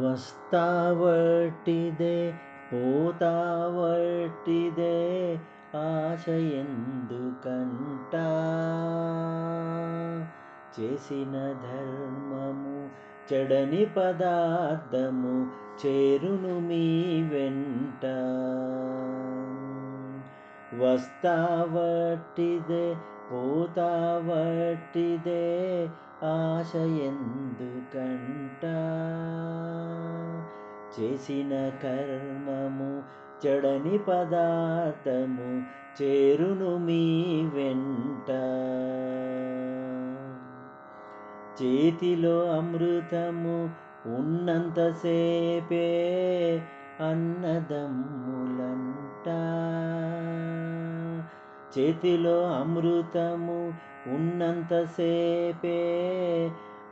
వస్తావట్టిదే పోతావట్టిదే ఆశ ఎందుకంట చేసిన ధర్మము చెడని పదార్థము చేరును మీ వెంట వస్తావట్టిదే పోతావట్టిదే ఆశ ఎందుకంట చేసిన కర్మము చెడని పదార్థము చేరును మీ వెంట చేతిలో అమృతము ఉన్నంతసేపే అన్నదమ్ములంట చేతిలో అమృతము ఉన్నంతసేపే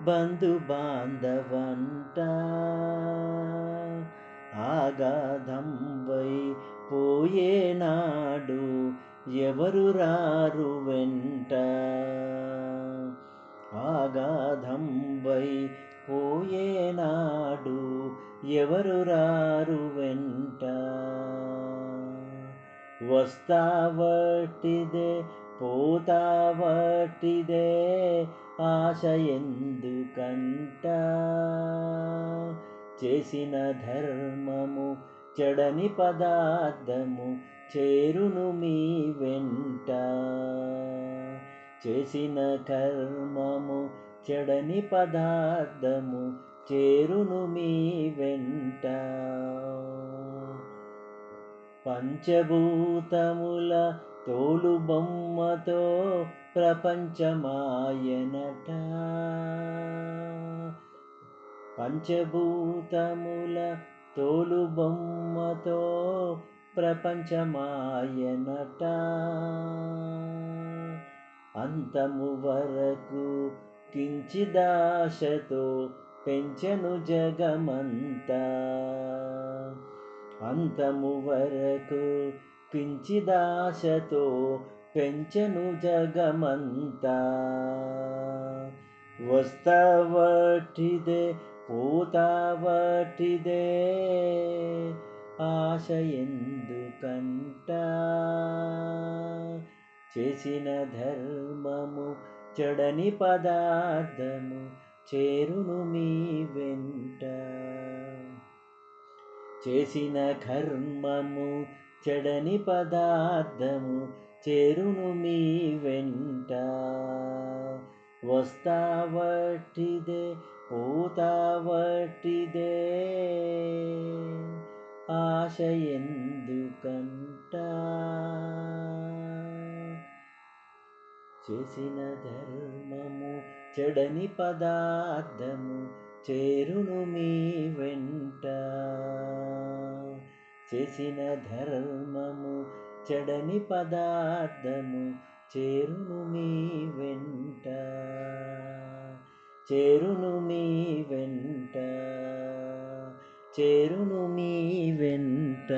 బంధు బాంధవంట ఆగాధం వై పోయేనాడు ఎవరు రారు వెంట ఆగాధం వై పోయేనాడు ఎవరు రారు వెంట వస్తావట్టిదే పోతావట్టిదే ఆశ ఎందుకంట చేసిన ధర్మము చెడని పదార్థము చేరును మీ వెంట చేసిన కర్మము చెడని పదార్థము చేరును మీ వెంట పంచభూతముల తోలు బొమ్మతో ప్రపంచమాయనట పంచభూతముల తోలు బొమ్మతో ప్రపంచమాయనట అంతము వరకు కించిదాశతో పెంచెను జగమంతా అంతము వరకు కించిదాశతో పెంచెను జగమంతా వస్తావట్టిదే పోతావట్టిదే ఆశ ఎందుకంట చేసిన ధర్మము చెడని పదార్థము చేరును మీ వెంట చేసిన కర్మము చెడని పదార్థము చేరును మీ వెంట వస్తావట్టిదే పోతావట్టిదే ఆశ ఎందుకంట చేసిన ధర్మము చెడని పదార్థము చేరును మీ వెంట చేసిన ధర్మము చెడని పదార్థము చేరును మీ వెంట చేరును మీ వెంట చేరును మీ వెంట